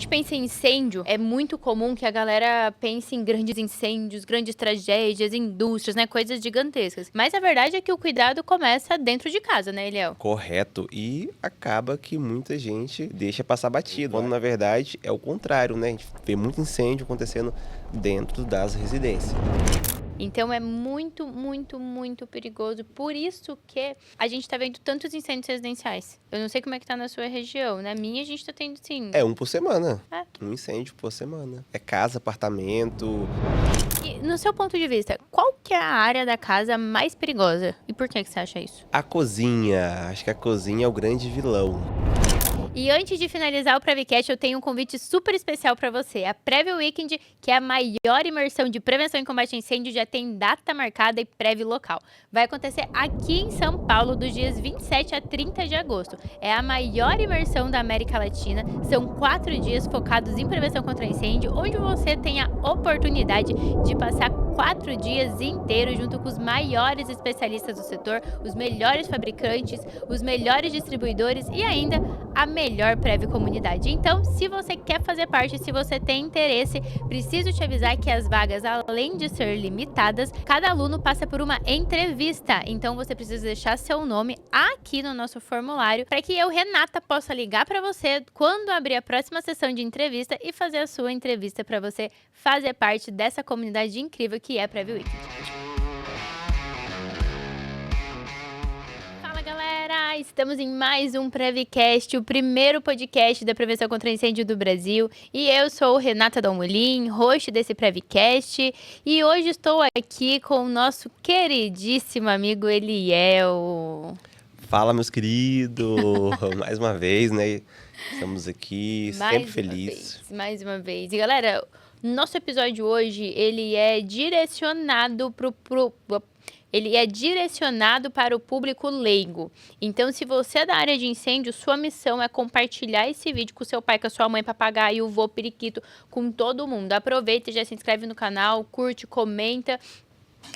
gente pensa em incêndio, é muito comum que a galera pense em grandes incêndios, grandes tragédias, indústrias, né? Coisas gigantescas. Mas a verdade é que o cuidado começa dentro de casa, né, Eliel? Correto. E acaba que muita gente deixa passar batido, quando na verdade é o contrário, né? A gente vê muito incêndio acontecendo dentro das residências. Então é muito, muito, muito perigoso. Por isso que a gente tá vendo tantos incêndios residenciais. Eu não sei como é que tá na sua região. Na minha, a gente tá tendo, sim. É um por semana. É. Um incêndio por semana. É casa, apartamento. E no seu ponto de vista, qual que é a área da casa mais perigosa? E por que você acha isso? A cozinha. Acho que a cozinha é o grande vilão. E antes de finalizar o Prevcast, eu tenho um convite super especial para você. A Prev Weekend, que é a maior imersão de prevenção e combate a incêndio, já tem data marcada e prévia local. Vai acontecer aqui em São Paulo, dos dias 27 a 30 de agosto. É a maior imersão da América Latina. São 4 dias focados em prevenção contra incêndio, onde você tem a oportunidade de passar 4 dias inteiros junto com os maiores especialistas do setor, os melhores fabricantes, os melhores distribuidores e ainda a melhor Prev Comunidade. Então, se você quer fazer parte, se você tem interesse, preciso te avisar que as vagas, além de ser limitadas, cada aluno passa por uma entrevista. Então, você precisa deixar seu nome aqui no nosso formulário para que eu, Renata, possa ligar para você quando abrir a próxima sessão de entrevista e fazer a sua entrevista para você fazer parte dessa comunidade incrível que é a Prev Weekend. Fala, galera! Estamos em mais um Prevcast, o primeiro podcast da prevenção contra incêndio do Brasil. E eu sou Renata Dalmolin, host desse Prevcast. E hoje estou aqui com o nosso queridíssimo amigo Eliel. Fala, meus queridos. Mais uma vez, né? Estamos aqui, sempre felizes. Mais uma vez. E galera, nosso episódio hoje, ele é direcionado para o público leigo. Então, se você é da área de incêndio, sua missão é compartilhar esse vídeo com seu pai, com a sua mãe, papagaio, vô, periquito, com todo mundo. Aproveita, já se inscreve no canal, curte, comenta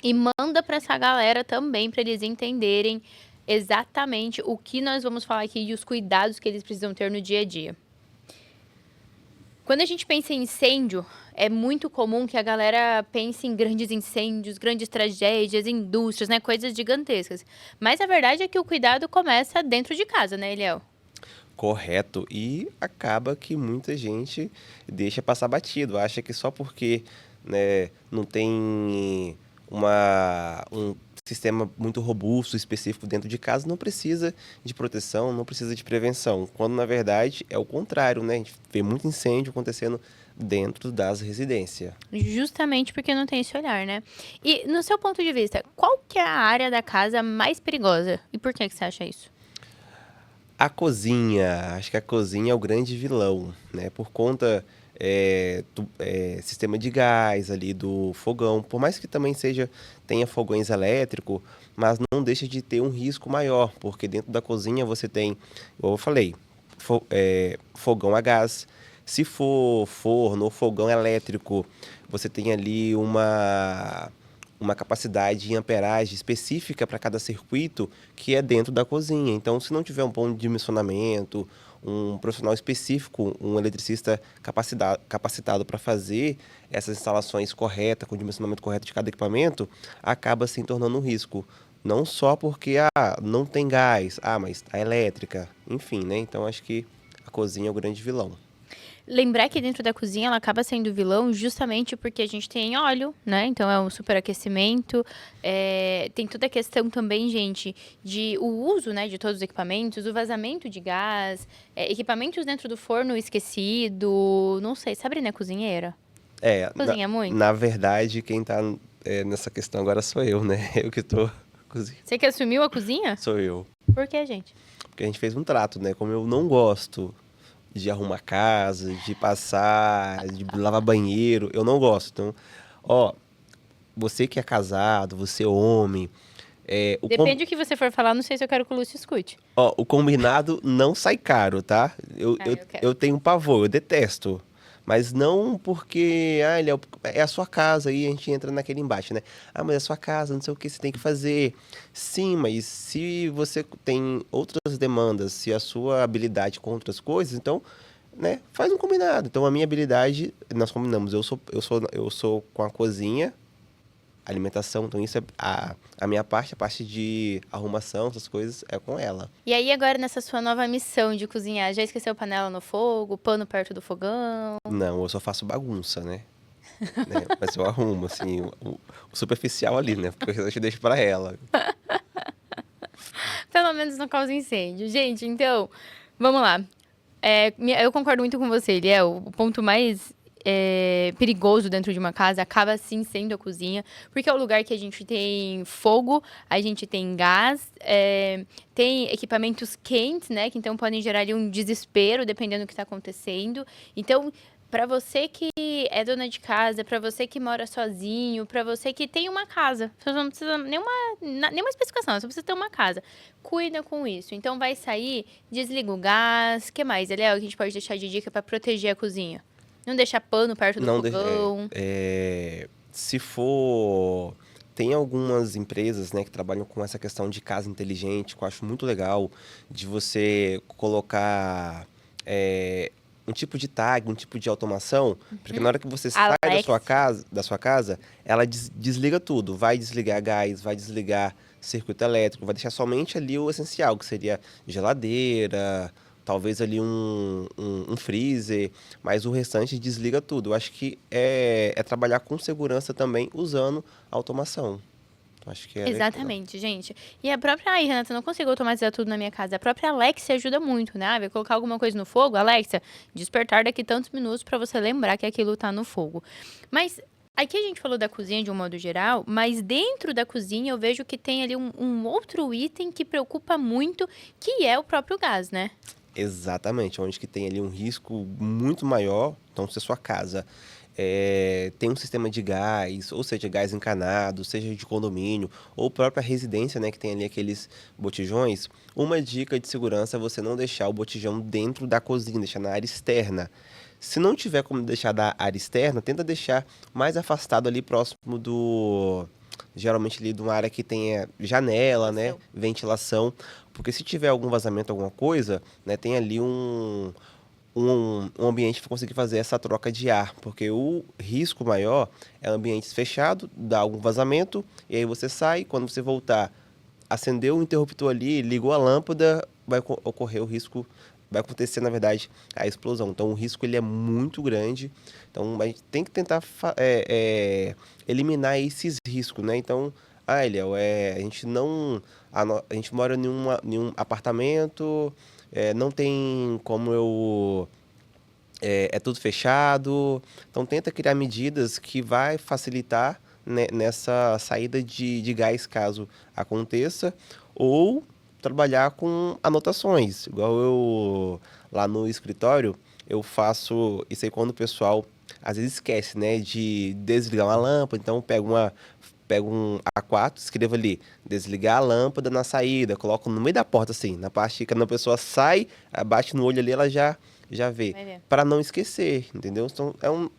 e manda para essa galera também, para eles entenderem exatamente o que nós vamos falar aqui e os cuidados que eles precisam ter no dia a dia. Quando a gente pensa em incêndio, é muito comum que a galera pense em grandes incêndios, grandes tragédias, indústrias, né? Coisas gigantescas. Mas a verdade é que o cuidado começa dentro de casa, né, Eliel? Correto. E acaba que muita gente deixa passar batido. Acha que só porque, né, não tem um sistema muito robusto, específico dentro de casa, não precisa de proteção, não precisa de prevenção. Quando, na verdade, é o contrário, né? A gente vê muito incêndio acontecendo dentro das residências. Justamente porque não tem esse olhar, né? E no seu ponto de vista, qual que é a área da casa mais perigosa? E por que você acha isso? A cozinha, acho que a cozinha é o grande vilão, né? Por conta do sistema de gás ali do fogão, por mais que também tenha fogões elétricos, mas não deixa de ter um risco maior, porque dentro da cozinha você tem, como eu falei, fogão a gás. Se for forno ou fogão elétrico, você tem ali uma capacidade em amperagem específica para cada circuito que é dentro da cozinha. Então, se não tiver um bom dimensionamento, um profissional específico, um eletricista capacitado para fazer essas instalações corretas, com o dimensionamento correto de cada equipamento, acaba se tornando um risco. Não só porque não tem gás, mas a elétrica, enfim, né? Então, acho que a cozinha é o grande vilão. Lembrar que dentro da cozinha ela acaba sendo vilão justamente porque a gente tem óleo, né? Então é um superaquecimento. Tem toda a questão também, gente, de o uso, né, de todos os equipamentos, o vazamento de gás, equipamentos dentro do forno esquecido. Não sei, Sabrina é cozinheira? Cozinha muito? Na verdade, quem tá nessa questão agora sou eu, né? Eu que tô cozinhando. Você que assumiu a cozinha? Sou eu. Por que, gente? Porque a gente fez um trato, né? Como eu não gosto de arrumar casa, de passar, de lavar banheiro, eu não gosto. Então, você que é casado, você é homem, Depende do que você for falar, não sei se eu quero que o Lúcio escute. o combinado não sai caro, tá? Eu Eu tenho pavor, eu detesto. Mas não porque ele é a sua casa, aí a gente entra naquele embate, né? Mas é a sua casa, não sei o que você tem que fazer. Sim, mas se você tem outras demandas, se a sua habilidade com outras coisas, então né, faz um combinado. Então, a minha habilidade, nós combinamos. Eu sou com a cozinha, alimentação. Então, isso é a minha parte, a parte de arrumação, essas coisas, é com ela. E aí, agora, nessa sua nova missão de cozinhar, já esqueceu panela no fogo, pano perto do fogão? Não, eu só faço bagunça, né? Mas eu arrumo, assim, o superficial ali, né? Porque eu deixo pra ela. Pelo menos não causa incêndio. Gente, então, vamos lá. Eu concordo muito com você, Eliel. O ponto mais perigoso dentro de uma casa acaba sim sendo a cozinha, porque é o lugar que a gente tem fogo, a gente tem gás, tem equipamentos quentes, né? Que então podem gerar ali um desespero, dependendo do que está acontecendo. Então, para você que é dona de casa, para você que mora sozinho, para você que tem uma casa, você não precisa nenhuma especificação, você precisa ter uma casa. Cuida com isso. Então, vai sair, desliga o gás. O que mais, Eliel, que a gente pode deixar de dica para proteger a cozinha? Não deixar pano perto do Não, fogão. se for. Tem algumas empresas, né, que trabalham com essa questão de casa inteligente, que eu acho muito legal, de você colocar um tipo de tag, um tipo de automação, porque na hora que você sai Alex. da sua casa, ela desliga tudo. Vai desligar gás, vai desligar circuito elétrico, vai deixar somente ali o essencial, que seria geladeira, talvez ali um freezer, mas o restante desliga tudo. Eu acho que é trabalhar com segurança também usando automação. Acho que é legal. Exatamente, gente. E a própria. Ai, Renata, eu não consigo automatizar tudo na minha casa. A própria Alexa ajuda muito, né? Vai colocar alguma coisa no fogo, Alexa, despertar daqui tantos minutos para você lembrar que aquilo tá no fogo. Mas aqui a gente falou da cozinha de um modo geral, mas dentro da cozinha eu vejo que tem ali um outro item que preocupa muito, que é o próprio gás, né? Exatamente, onde que tem ali um risco muito maior. Então, se a sua casa tem um sistema de gás, ou seja, gás encanado, seja de condomínio, ou própria residência, né, que tem ali aqueles botijões, uma dica de segurança é você não deixar o botijão dentro da cozinha, deixar na área externa. Se não tiver como deixar da área externa, tenta deixar mais afastado ali próximo geralmente ali de uma área que tenha janela, né, ventilação, porque se tiver algum vazamento, alguma coisa, né, tem ali um ambiente para conseguir fazer essa troca de ar, porque o risco maior é ambientes fechados, dá algum vazamento, e aí você sai, quando você voltar, acendeu o interruptor ali, ligou a lâmpada, vai ocorrer o risco, vai acontecer, na verdade, a explosão. Então, o risco ele é muito grande, então a gente tem que tentar eliminar esses riscos, né? Então, Eliel, a gente não... A gente mora em um apartamento, não tem como é tudo fechado. Então tenta criar medidas que vai facilitar, né, nessa saída de gás caso aconteça, ou trabalhar com anotações, igual eu lá no escritório eu faço isso aí quando o pessoal às vezes esquece, né, de desligar uma lâmpada, então eu pego um A4, escrevo ali, desligar a lâmpada na saída, coloco no meio da porta, assim, na parte que quando a pessoa sai, bate no olho ali, ela já vê. Vai ver. Para não esquecer, entendeu? Então,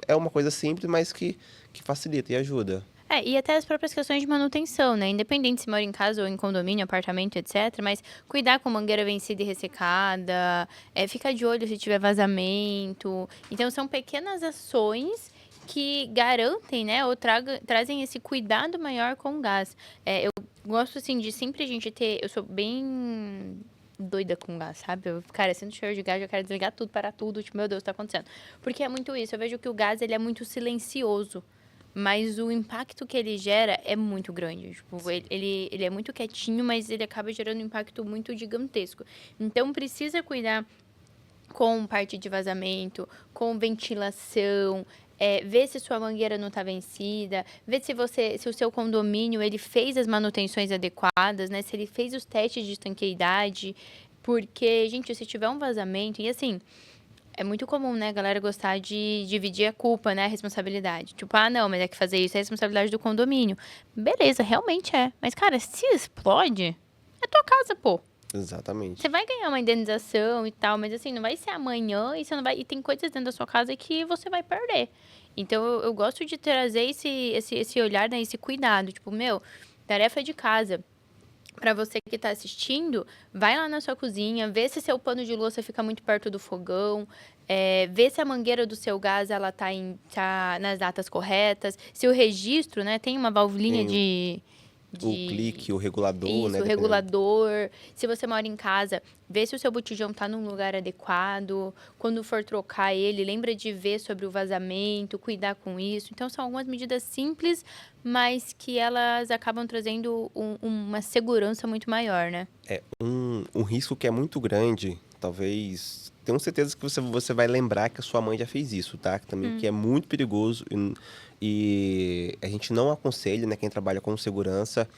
é uma coisa simples, mas que facilita e ajuda. E até as próprias questões de manutenção, né? Independente se mora em casa ou em condomínio, apartamento, etc. Mas cuidar com mangueira vencida e ressecada, ficar de olho se tiver vazamento. Então, são pequenas ações que garantem, né? Ou trazem esse cuidado maior com o gás. Eu gosto, assim, de sempre a gente ter... Eu sou bem doida com gás, sabe? Cara, sinto cheiro de gás, eu quero desligar tudo, parar tudo. Tipo, meu Deus, tá acontecendo. Porque é muito isso. Eu vejo que o gás, ele é muito silencioso. Mas o impacto que ele gera é muito grande. Tipo, ele é muito quietinho, mas ele acaba gerando um impacto muito gigantesco. Então, precisa cuidar com parte de vazamento, com ventilação, ver se sua mangueira não está vencida, ver se o seu condomínio ele fez as manutenções adequadas, né? Se ele fez os testes de estanqueidade. Porque, gente, se tiver um vazamento, e assim... É muito comum, né, a galera gostar de dividir a culpa, né, a responsabilidade. Tipo, não, mas é que fazer isso é responsabilidade do condomínio. Beleza, realmente é. Mas, cara, se explode, é tua casa, pô. Exatamente. Você vai ganhar uma indenização e tal, mas assim, não vai ser amanhã e você não vai. E tem coisas dentro da sua casa que você vai perder. Então, eu gosto de trazer esse olhar, né, esse cuidado. Tipo, meu, tarefa de casa. Para você que está assistindo, vai lá na sua cozinha, vê se seu pano de louça fica muito perto do fogão, vê se a mangueira do seu gás ela tá nas datas corretas, se o registro, né, tem uma valvulinha Tem o de clique, o regulador, isso, né? o Dependendo. regulador. Se você mora em casa, vê se o seu botijão tá num lugar adequado. Quando for trocar ele, lembra de ver sobre o vazamento, cuidar com isso. Então, são algumas medidas simples, mas que elas acabam trazendo uma segurança muito maior, né? Um risco que é muito grande, talvez. Tenho certeza que você vai lembrar que a sua mãe já fez isso, tá? Que também que é muito perigoso e a gente não aconselha, né, quem trabalha com segurança.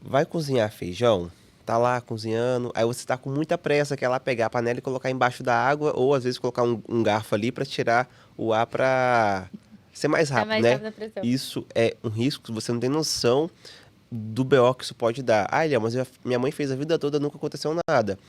Vai cozinhar feijão, tá lá cozinhando, aí você tá com muita pressa, quer lá pegar a panela e colocar embaixo da água, ou às vezes colocar um garfo ali para tirar o ar para ser mais Tá rápido, mais né? rápido a pressão. Isso é um risco que você não tem noção do BO que isso pode dar. Ah, Eliel, mas minha mãe fez a vida toda, nunca aconteceu nada.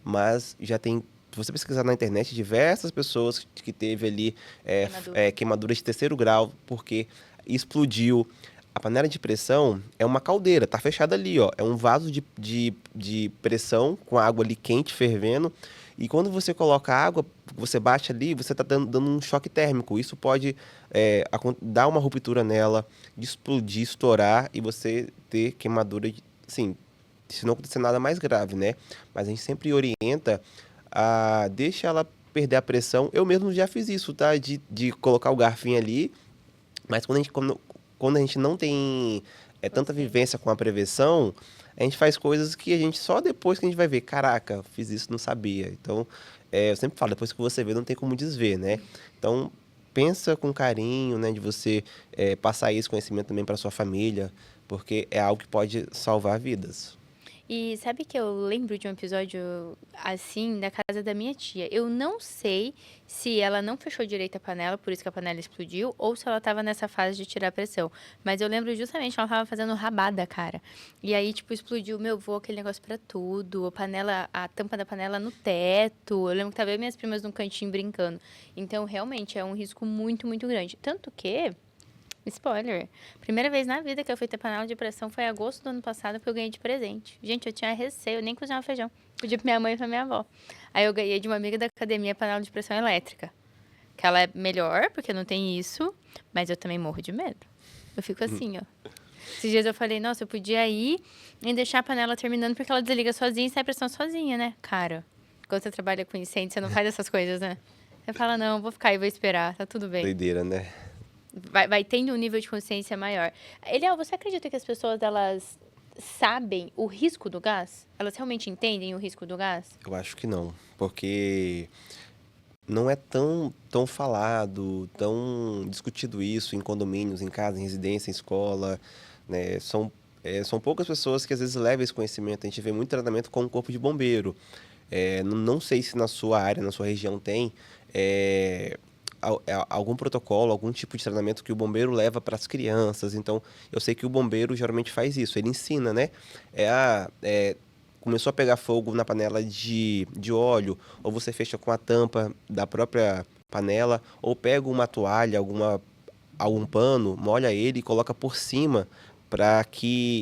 Mas já tem, se você pesquisar na internet, diversas pessoas que teve ali Queimadura. queimadura de terceiro grau, porque explodiu. A panela de pressão é uma caldeira, tá fechada ali, ó. É um vaso de pressão com água ali quente, fervendo. E quando você coloca água, você bate ali, você tá dando um choque térmico. Isso pode dar uma ruptura nela, explodir, estourar e você ter queimadura, assim, se não acontecer nada mais grave, né? Mas a gente sempre orienta a deixa ela perder a pressão. Eu mesmo já fiz isso, tá? De colocar o garfinho ali, mas quando a gente não tem tanta Consciente. vivência com a prevenção, a gente faz coisas que a gente só depois que a gente vai ver, caraca, fiz isso, não sabia. Então, eu sempre falo, depois que você vê, não tem como desver, né? Então, pensa com carinho, né, de você passar esse conhecimento também para sua família, porque é algo que pode salvar vidas. E sabe que eu lembro de um episódio assim da casa da minha tia. Eu não sei se ela não fechou direito a panela, por isso que a panela explodiu, ou se ela tava nessa fase de tirar a pressão. Mas eu lembro justamente que ela tava fazendo rabada, cara. E aí, tipo, explodiu, meu, voou aquele negócio pra tudo. A tampa da panela no teto. Eu lembro que tava eu e minhas primas num cantinho brincando. Então, realmente, é um risco muito, muito grande. Tanto que spoiler. Primeira vez na vida que eu fui ter panela de pressão foi em agosto do ano passado, porque eu ganhei de presente. Gente, eu tinha receio, eu nem cozinhava feijão. Pedi pra minha mãe e pra minha avó. Aí eu ganhei de uma amiga da academia panela de pressão elétrica. Que ela é melhor, porque não tem isso, mas eu também morro de medo. Eu fico assim, ó. Esses dias eu falei, nossa, eu podia ir e deixar a panela terminando, porque ela desliga sozinha e sai a pressão sozinha, né? Cara, quando você trabalha com incêndio, você não faz essas coisas, né? Você fala, não, vou ficar aí, vou esperar, tá tudo bem. Doideira, né? Vai tendo um nível de consciência maior. Eliel, você acredita que as pessoas, elas sabem o risco do gás? Elas realmente entendem o risco do gás? Eu acho que não, porque não é tão falado, tão discutido isso em condomínios, em casa, em residência, em escola, né? São poucas pessoas que às vezes levam esse conhecimento. A gente vê muito tratamento com o corpo de bombeiro. Não sei se na sua área, na sua região tem é, algum protocolo, algum tipo de treinamento que o bombeiro leva para as crianças. Então, eu sei que o bombeiro geralmente faz isso, ele ensina, né? Começou a pegar fogo na panela de óleo, ou você fecha com a tampa da própria panela, ou pega uma toalha, algum pano, molha ele e coloca por cima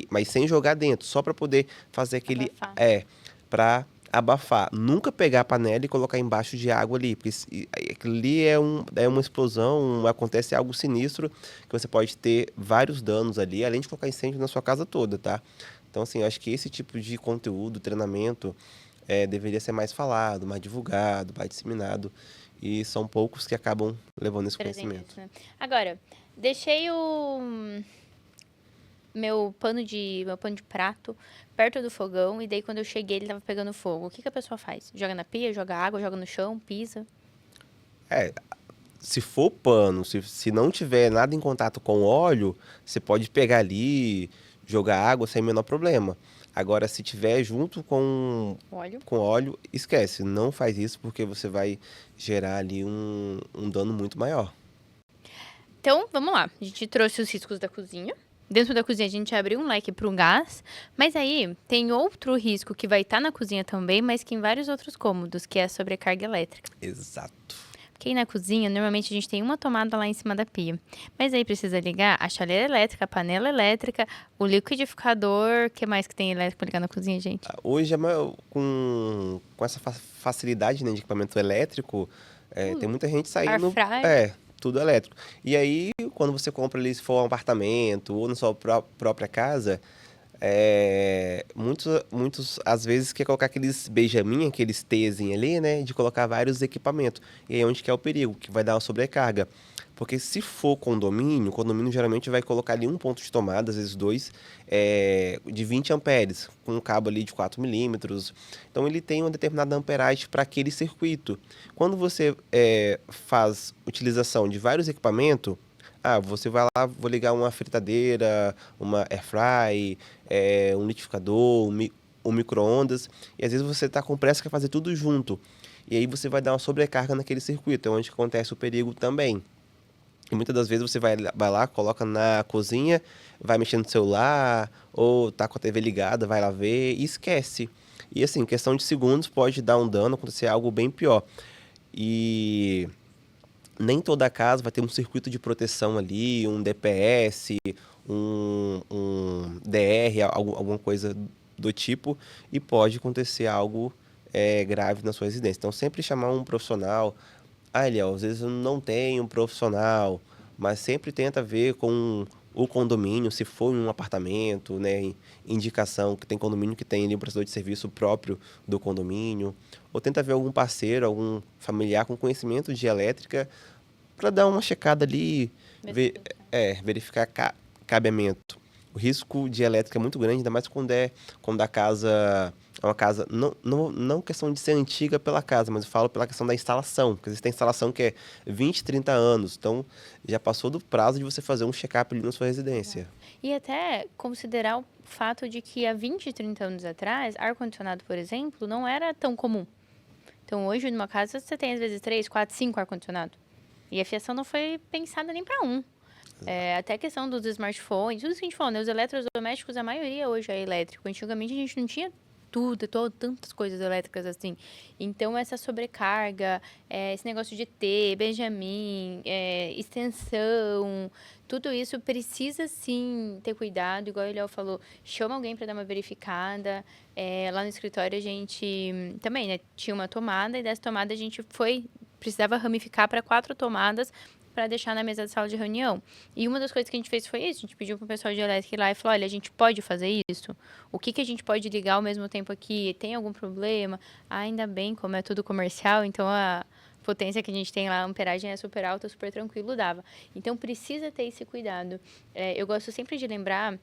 mas sem jogar dentro, só para poder fazer Abafar. para abafar. Nunca pegar a panela e colocar embaixo de água ali, porque aquilo ali é uma explosão, acontece algo sinistro, que você pode ter vários danos ali, além de colocar incêndio na sua casa toda, tá? Então, assim, eu acho que esse tipo de conteúdo, treinamento, deveria ser mais falado, mais divulgado, mais disseminado, e são poucos que acabam levando esse Trazendo conhecimento. isso, né? Agora, deixei o meu pano de prato perto do fogão e daí quando eu cheguei ele tava pegando fogo. O que a pessoa faz? Joga na pia, joga água, joga no chão, pisa? É, se for pano, se não tiver nada em contato com óleo, você pode pegar ali, jogar água sem o menor problema. Agora, se tiver junto Óleo. com óleo, esquece, não faz isso porque você vai gerar ali um dano muito maior. Então, vamos lá. A gente trouxe os riscos da cozinha. Dentro da cozinha a gente abriu um leque para o gás, mas aí tem outro risco que vai estar na cozinha também, mas que em vários outros cômodos, que é a sobrecarga elétrica. Exato. Porque aí na cozinha, normalmente a gente tem uma tomada lá em cima da pia. Mas aí precisa ligar a chaleira elétrica, a panela elétrica, o liquidificador. O que mais que tem elétrico pra ligar na cozinha, gente? Hoje, com essa facilidade, né, de equipamento elétrico, tem muita gente Air saindo. fryer. É, tudo elétrico. E aí, quando você compra ali, se for um apartamento ou na sua própria casa, muitos às vezes quer colocar aqueles Benjamin, aqueles Tzinho ali, né? De colocar vários equipamentos. E aí é onde que é o perigo, que vai dar uma sobrecarga. Porque se for condomínio, o condomínio geralmente vai colocar ali um ponto de tomada, às vezes dois, de 20 amperes, com um cabo ali de 4 milímetros. Então ele tem uma determinada amperagem para aquele circuito. Quando você faz utilização de vários equipamentos, você vai lá, vou ligar uma fritadeira, uma air fry, um liquidificador, um micro-ondas, e às vezes você está com pressa e quer fazer tudo junto. E aí você vai dar uma sobrecarga naquele circuito, é onde acontece o perigo também. E muitas das vezes você vai lá, coloca na cozinha, vai mexendo no celular, ou tá com a TV ligada, vai lá ver e esquece. E assim, questão de segundos pode dar um dano, acontecer algo bem pior. E nem toda casa vai ter um circuito de proteção ali, um DPS, um DR, alguma coisa do tipo, e pode acontecer algo grave na sua residência. Então, sempre chamar um profissional. Eliel, às vezes eu não tenho um profissional, mas sempre tenta ver com o condomínio, se for em um apartamento, né, indicação que tem condomínio que tem ali um prestador de serviço próprio do condomínio, ou tenta ver algum parceiro, algum familiar com conhecimento de elétrica para dar uma checada ali, verificar cabeamento. O risco de elétrica é muito grande, ainda mais quando a casa é uma casa, não questão de ser antiga pela casa, mas eu falo pela questão da instalação, porque existe a instalação que é 20, 30 anos, então já passou do prazo de você fazer um check-up ali na sua residência. E até considerar o fato de que há 20, 30 anos atrás, ar-condicionado, por exemplo, não era tão comum. Então, hoje, numa casa, você tem, às vezes, 3, 4, 5 ar-condicionado. E a fiação não foi pensada nem para um. Até a questão dos smartphones, tudo isso que a gente falou, né? Os eletrodomésticos, a maioria hoje é elétrico. Antigamente, a gente não tinha tantas coisas elétricas assim. Então, essa sobrecarga, esse negócio de ter, Benjamin, extensão, tudo isso precisa sim ter cuidado. Igual o Eliel falou, chama alguém para dar uma verificada. Lá no escritório a gente também, né, tinha uma tomada e dessa tomada a gente precisava ramificar para 4 tomadas para deixar na mesa da sala de reunião. E uma das coisas que a gente fez foi isso. A gente pediu para o pessoal de elétrica ir lá e falou, olha, a gente pode fazer isso? O que a gente pode ligar ao mesmo tempo aqui? Tem algum problema? Ainda bem, como é tudo comercial, então a potência que a gente tem lá, a amperagem é super alta, super tranquilo, dava. Então, precisa ter esse cuidado. Eu gosto sempre de lembrar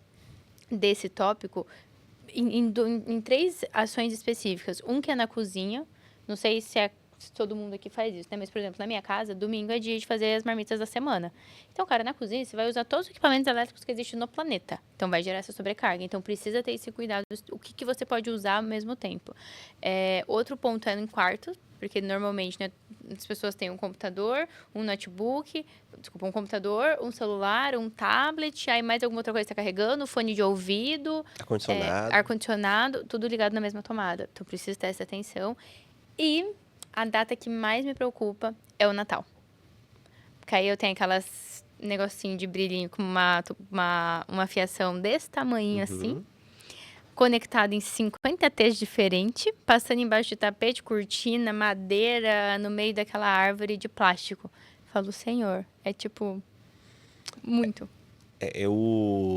desse tópico em 3 ações específicas. Um que é na cozinha, não sei se todo mundo aqui faz isso, né? Mas, por exemplo, na minha casa, domingo é dia de fazer as marmitas da semana. Então, cara, na cozinha, você vai usar todos os equipamentos elétricos que existem no planeta. Então, vai gerar essa sobrecarga. Então, precisa ter esse cuidado, o que você pode usar ao mesmo tempo. Outro ponto é em quarto, porque normalmente, né, as pessoas têm um computador, um notebook, um computador, um celular, um tablet, aí mais alguma outra coisa está carregando, fone de ouvido, ar-condicionado, tudo ligado na mesma tomada. Então, precisa ter essa atenção. E a data que mais me preocupa é o Natal. Porque aí eu tenho aquelas negocinho de brilhinho com uma fiação desse tamanho assim, conectado em 50 T's diferentes, passando embaixo de tapete, cortina, madeira, no meio daquela árvore de plástico. Falo, Senhor, é tipo, muito.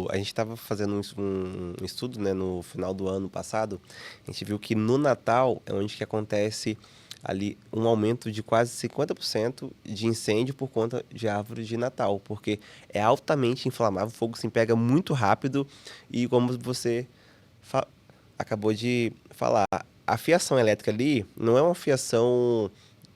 A gente estava fazendo um estudo, né, no final do ano passado. A gente viu que no Natal é onde que acontece ali um aumento de quase 50% de incêndio por conta de árvore de Natal, porque é altamente inflamável, o fogo se pega muito rápido e como você acabou de falar, a fiação elétrica ali não é uma fiação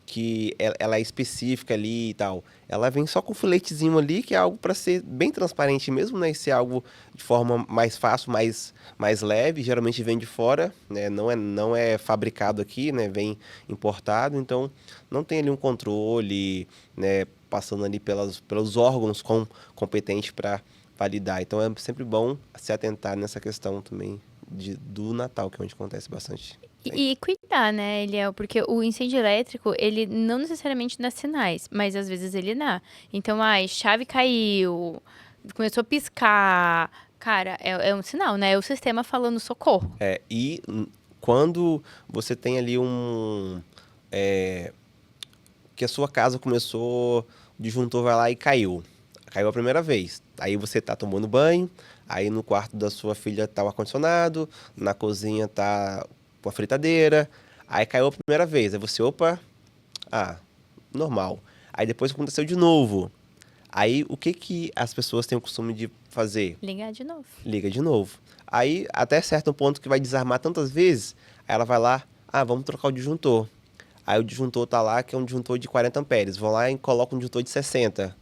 que ela é específica ali e tal. Ela vem só com um filetezinho ali, que é algo para ser bem transparente mesmo, né? E ser algo de forma mais fácil, mais leve. Geralmente vem de fora, né? Não é fabricado aqui, né? Vem importado, então não tem ali um controle, né? Passando ali pelos órgãos competentes para validar. Então é sempre bom se atentar nessa questão também do Natal, que é onde acontece bastante. E cuidar, né, Eliel, porque o incêndio elétrico, ele não necessariamente dá sinais, mas às vezes ele dá. Então, ai, chave caiu, começou a piscar. Cara, é um sinal, né? É o sistema falando socorro. E quando você tem ali é, que a sua casa começou, o disjuntor vai lá e caiu. Caiu a primeira vez. Aí você tá tomando banho, aí no quarto da sua filha tá o ar-condicionado, na cozinha tá a fritadeira. Aí caiu a primeira vez. Aí você, opa, normal. Aí depois aconteceu de novo. Aí o que que as pessoas têm o costume de fazer? Ligar de novo. Liga de novo. Aí, até certo ponto que vai desarmar tantas vezes, aí ela vai lá, vamos trocar o disjuntor. Aí o disjuntor tá lá, que é um disjuntor de 40 amperes. Vão lá e colocam um disjuntor de 60.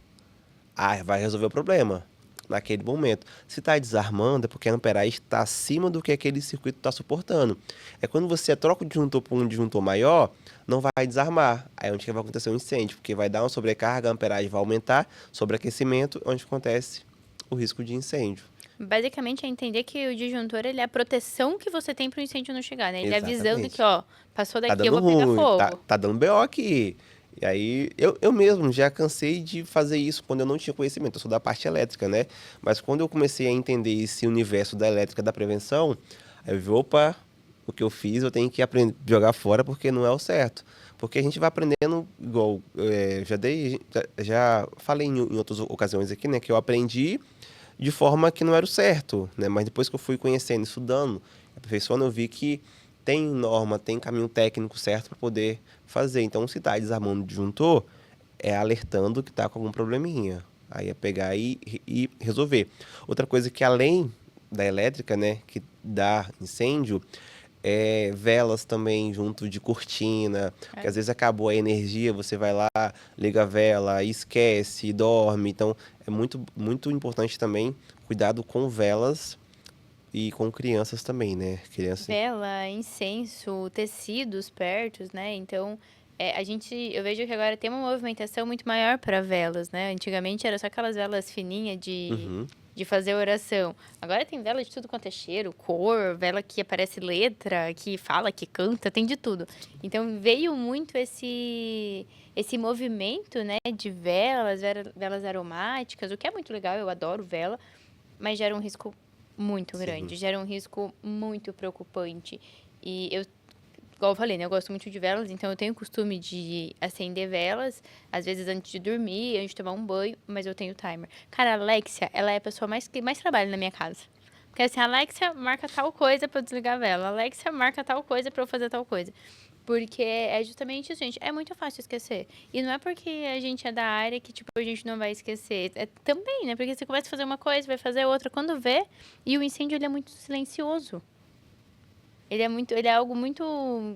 Vai resolver o problema naquele momento. Se está desarmando, é porque a amperagem está acima do que aquele circuito está suportando. É quando você troca o disjuntor por um disjuntor maior, não vai desarmar. Aí é onde que vai acontecer um incêndio, porque vai dar uma sobrecarga, a amperagem vai aumentar, sobreaquecimento, onde acontece o risco de incêndio. Basicamente é entender que o disjuntor, ele é a proteção que você tem para o incêndio não chegar, né? Ele é avisando Exatamente. que, ó, passou Tá daqui, eu dando vou pegar ruim, tá, fogo. tá dando BO aqui. E aí, eu mesmo já cansei de fazer isso quando eu não tinha conhecimento. Eu sou da parte elétrica, né? Mas quando eu comecei a entender esse universo da elétrica, da prevenção, aí eu vi, opa, o que eu fiz eu tenho que aprender, jogar fora porque não é o certo. Porque a gente vai aprendendo, igual, já falei em outras ocasiões aqui, né? Que eu aprendi de forma que não era o certo, né? Mas depois que eu fui conhecendo, estudando, aperfeiçoando, eu vi que tem norma, tem caminho técnico certo para poder fazer. Então, se está desarmando o disjuntor, é alertando que está com algum probleminha. Aí é pegar e resolver. Outra coisa que além da elétrica, né, que dá incêndio, é velas também junto de cortina, que às vezes acabou a energia, você vai lá, liga a vela, esquece, dorme. Então, é muito importante também cuidado com velas e com crianças também, né? Crianças. Vela, incenso, tecidos perto, né? Então, eu vejo que agora tem uma movimentação muito maior para velas, né? Antigamente era só aquelas velas fininhas Uhum. de fazer oração. Agora tem vela de tudo quanto é cheiro, cor, vela que aparece letra, que fala, que canta, tem de tudo. Então veio muito esse movimento, né, de velas aromáticas, o que é muito legal, eu adoro vela, mas gera um risco muito grande, Sim. gera um risco muito preocupante. E eu, igual eu falei, né, eu gosto muito de velas, então eu tenho o costume de acender velas, às vezes antes de dormir, antes de tomar um banho, mas eu tenho timer. Cara, a Alexia, ela é a pessoa que mais trabalha na minha casa. Porque assim, a Alexia marca tal coisa pra eu desligar a vela, a Alexia marca tal coisa pra eu fazer tal coisa. Porque é justamente isso, gente. É muito fácil esquecer. E não é porque a gente é da área que, tipo, a gente não vai esquecer. É também, né? Porque você começa a fazer uma coisa, vai fazer outra. Quando vê, e o incêndio, ele é muito silencioso. Ele é algo muito...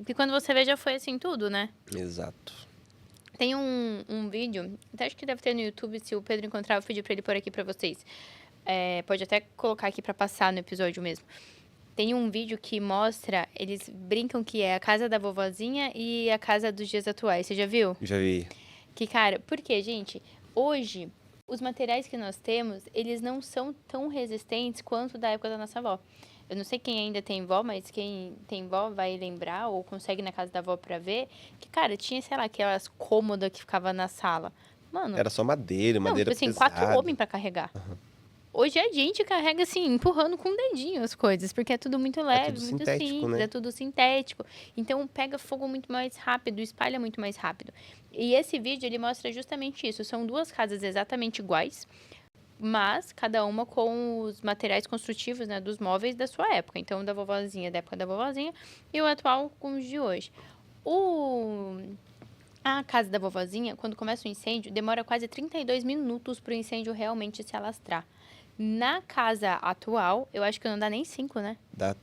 que quando você vê, já foi assim tudo, né? Exato. Tem um vídeo, até acho que deve ter no YouTube, se o Pedro encontrar, eu vou pedir pra ele pôr aqui pra vocês. Pode até colocar aqui pra passar no episódio mesmo. Tem um vídeo que mostra, eles brincam que é a casa da vovozinha e a casa dos dias atuais. Você já viu? Já vi. Que, cara, porque, gente, hoje, os materiais que nós temos, eles não são tão resistentes quanto da época da nossa avó. Eu não sei quem ainda tem vó, mas quem tem vó vai lembrar ou consegue ir na casa da avó pra ver que, cara, tinha, sei lá, aquelas cômodas que ficava na sala. Mano, Era só madeira, não, tipo madeira assim, 4 pesada. homens pra carregar. Hoje a gente carrega assim, empurrando com o dedinho as coisas, porque é tudo muito É leve, tudo muito sintético, simples, né? é tudo sintético. Então pega fogo muito mais rápido, espalha muito mais rápido. E esse vídeo ele mostra justamente isso. São duas casas exatamente iguais, mas cada uma com os materiais construtivos, né, dos móveis da sua época. Então da vovozinha, da época da vovozinha, e o atual com os de hoje. A casa da vovozinha, quando começa o incêndio, demora quase 32 minutos para o incêndio realmente se alastrar. Na casa atual, eu acho que não dá nem 5, né? Dá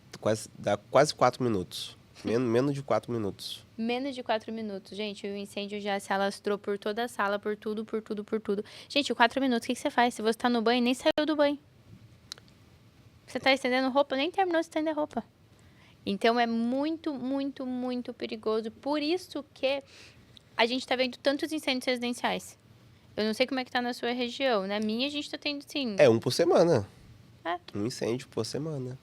quase 4 minutos. Menos de 4 minutos. Menos de 4 minutos, gente. O incêndio já se alastrou por toda a sala, por tudo, por tudo, por tudo. Gente, 4 minutos, o que você faz? Se você tá no banho, nem saiu do banho. Você tá estendendo roupa, nem terminou de estender roupa. Então é muito, muito, muito perigoso. Por isso que a gente tá vendo tantos incêndios residenciais. Eu não sei como é que tá na sua região. Na minha, a gente tá tendo, sim. É um por semana. É. Um incêndio por semana.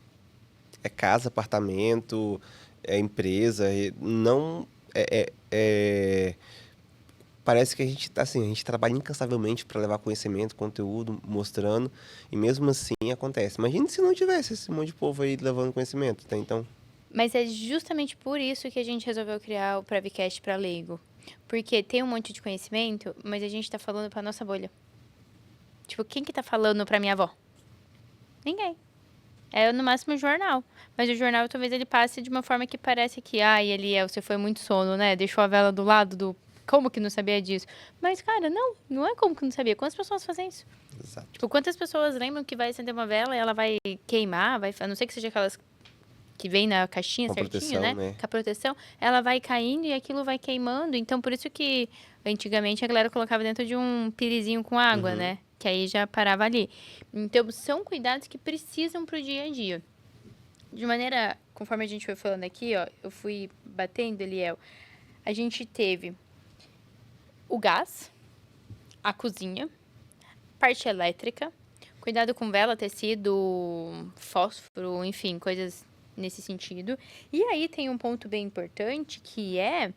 É casa, apartamento, empresa, não parece que a gente tá assim, a gente trabalha incansavelmente para levar conhecimento, conteúdo, mostrando, e mesmo assim acontece. Imagina se não tivesse esse monte de povo aí levando conhecimento, tá? Então, Mas é justamente por isso que a gente resolveu criar o Prevcast para leigo. Porque tem um monte de conhecimento, mas a gente tá falando pra nossa bolha. Tipo, quem que tá falando pra minha avó? Ninguém. É no máximo o jornal. Mas o jornal talvez ele passe de uma forma que parece que, ai, Eliel, você foi muito sono, né? Deixou a vela do lado do. Como que não sabia disso? Mas, cara, não é como que não sabia. Quantas pessoas fazem isso? exato. Tipo, quantas pessoas lembram que vai acender uma vela e ela vai queimar, a não ser que seja aquelas que vem na caixinha Com certinho, proteção, né? né? Com a proteção, ela vai caindo e aquilo vai queimando. Então, por isso que antigamente a galera colocava dentro de um pirizinho com água, Uhum. né? Que aí já parava ali. Então, são cuidados que precisam pro dia a dia. De maneira, conforme a gente foi falando aqui, ó, eu fui batendo, Eliel, a gente teve o gás, a cozinha, parte elétrica, cuidado com vela, tecido, fósforo, enfim, coisas nesse sentido. E aí tem um ponto bem importante que é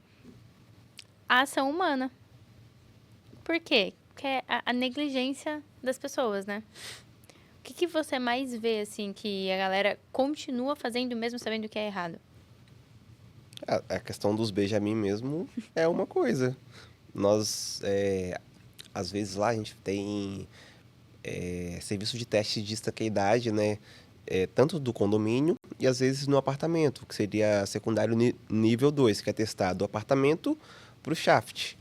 a ação humana. Por quê? Que é a negligência das pessoas, né? O que você mais vê, assim, que a galera continua fazendo mesmo sabendo que é errado? A questão dos Benjamin mesmo é uma coisa. Nós, às vezes lá a gente tem serviço de teste de estanqueidade, né? Tanto do condomínio e às vezes no apartamento, que seria secundário nível 2 que é testado do apartamento para o shaft.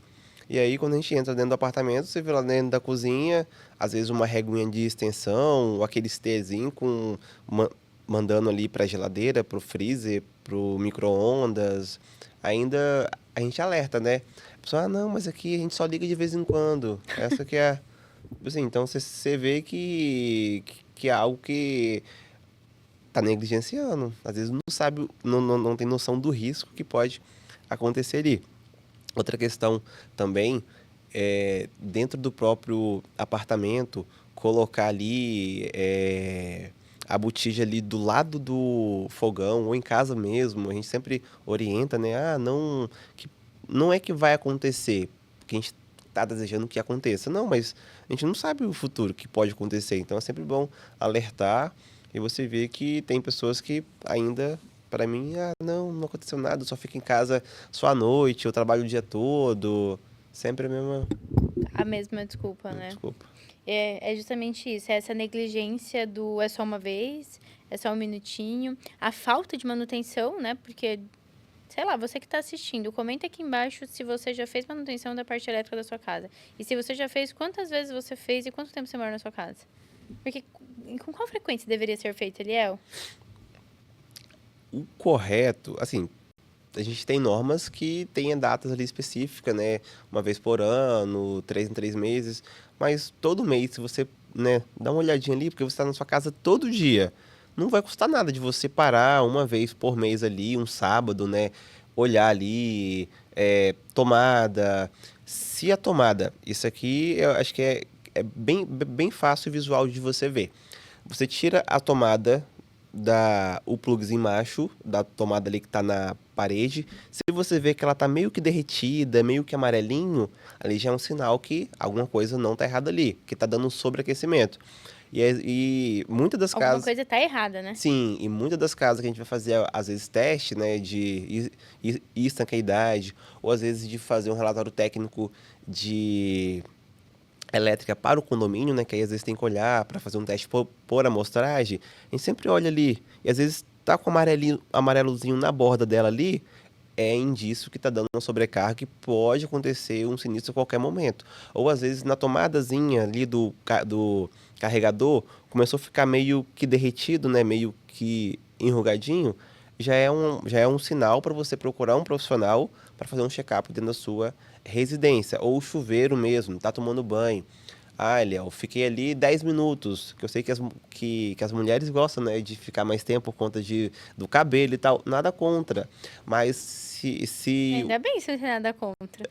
E aí, quando a gente entra dentro do apartamento, você vê lá dentro da cozinha, às vezes uma reguinha de extensão, ou aquele sterzinho com, ma- mandando ali para a geladeira, para o freezer, para o micro-ondas. Ainda a gente alerta, né? A pessoa, ah, não, mas aqui a gente só liga de vez em quando. Essa que é. Assim, então você vê que é algo que tá negligenciando. Às vezes não sabe, não tem noção do risco que pode acontecer ali. Outra questão também é dentro do próprio apartamento colocar ali a botija ali do lado do fogão ou em casa mesmo. A gente sempre orienta, né? Ah, não, que, não é que vai acontecer, porque a gente está desejando que aconteça. Não, mas a gente não sabe o futuro que pode acontecer. Então é sempre bom alertar e você vê que tem pessoas que ainda, para mim, ah, não aconteceu nada, eu só fico em casa só à noite, eu trabalho o dia todo. Sempre a mesma. A mesma desculpa, né? Desculpa. É justamente isso, é essa negligência do é só uma vez, é só um minutinho, a falta de manutenção, né? Porque, sei lá, você que está assistindo, comenta aqui embaixo se você já fez manutenção da parte elétrica da sua casa. E se você já fez, quantas vezes você fez e quanto tempo você mora na sua casa? Porque com qual frequência deveria ser feito, Eliel? O correto, assim, a gente tem normas que têm datas ali específicas, né? Uma vez por ano, 3 em 3 meses. Mas todo mês, se você, né, dá uma olhadinha ali, porque você está na sua casa todo dia, não vai custar nada de você parar uma vez por mês ali, um sábado, né? Olhar ali, tomada. Se a tomada, isso aqui eu acho que é bem fácil e visual de você ver. Você tira a tomada o plugzinho macho da tomada ali que tá na parede. Se você vê que ela tá meio que derretida, meio que amarelinho, ali já é um sinal que alguma coisa não tá errada ali, que tá dando um sobreaquecimento. E muitas das Alguma casas, coisa tá errada, né? sim, e muitas das casas que a gente vai fazer às vezes teste, né, de estanqueidade, ou às vezes de fazer um relatório técnico de elétrica para o condomínio, né? Que aí às vezes tem que olhar para fazer um teste por amostragem. A gente sempre olha ali. E às vezes tá com amarelozinho na borda dela ali, é indício que tá dando uma sobrecarga que pode acontecer um sinistro a qualquer momento. Ou às vezes na tomadazinha ali do carregador, começou a ficar meio que derretido, né? Meio que enrugadinho. Já é um sinal para você procurar um profissional para fazer um check-up dentro da sua residência. Ou o chuveiro mesmo, tá tomando banho. Ah, Eliel, fiquei ali 10 minutos, que eu sei que as mulheres gostam, né, de ficar mais tempo por conta do cabelo e tal. Nada contra. Mas Ainda bem se não tem nada contra.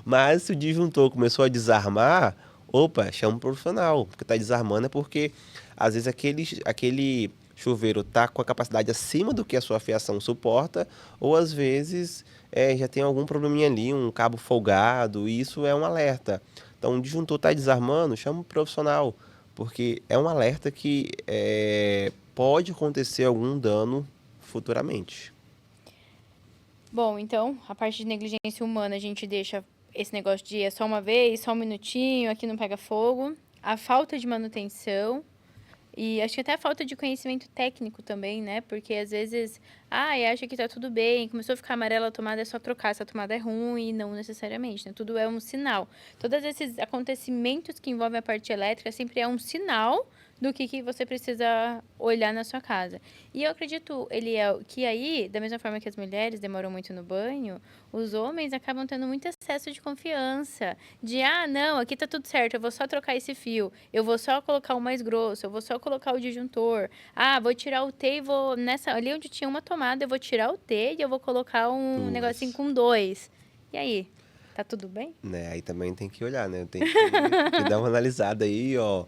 mas se o disjuntor começou a desarmar, opa, chama um profissional. Porque tá desarmando é porque, às vezes, aquele chuveiro tá com a capacidade acima do que a sua fiação suporta, ou às vezes já tem algum probleminha ali, um cabo folgado, e isso é um alerta. Então, o disjuntor está desarmando, chama um profissional, porque é um alerta que pode acontecer algum dano futuramente. Bom, então, a parte de negligência humana, a gente deixa esse negócio de é só uma vez, só um minutinho, aqui não pega fogo. A falta de manutenção e acho que até a falta de conhecimento técnico também, né? Porque às vezes, acha que tá tudo bem, começou a ficar amarela a tomada, é só trocar, essa tomada é ruim, não necessariamente, né? Tudo é um sinal. Todos esses acontecimentos que envolvem a parte elétrica sempre é um sinal do que você precisa olhar na sua casa. E eu acredito, que aí, da mesma forma que as mulheres demoram muito no banho, os homens acabam tendo muito excesso de confiança. De, não, aqui tá tudo certo, eu vou só trocar esse fio, eu vou só colocar o mais grosso, eu vou só colocar o disjuntor. Vou tirar o T e vou, ali onde tinha uma tomada, eu vou tirar o T e eu vou colocar um negocinho Isso. com dois. E aí, tá tudo bem? Né? Aí também tem que olhar, né? Tem que dar uma analisada aí, ó.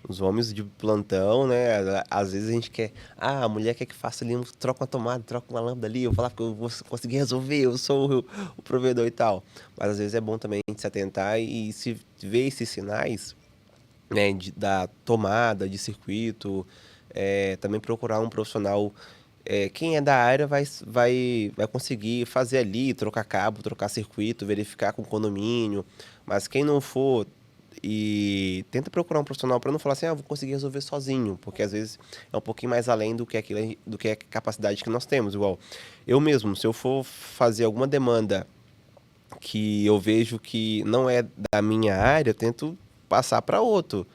Os homens de plantão, né? Às vezes a gente quer. A mulher quer que faça ali, troca uma tomada, troca uma lâmpada ali. Eu vou falar que eu vou conseguir resolver, eu sou o provedor e tal. Mas às vezes é bom também a gente se atentar e se ver esses sinais, né? Da tomada, de circuito. Também procurar um profissional. Quem é da área vai conseguir fazer ali, trocar cabo, trocar circuito, verificar com o condomínio. Mas quem não for, e tenta procurar um profissional para não falar assim, vou conseguir resolver sozinho, porque às vezes é um pouquinho mais além do que aquilo, do que a capacidade que nós temos. Igual eu mesmo, se eu for fazer alguma demanda que eu vejo que não é da minha área, eu tento passar para outro.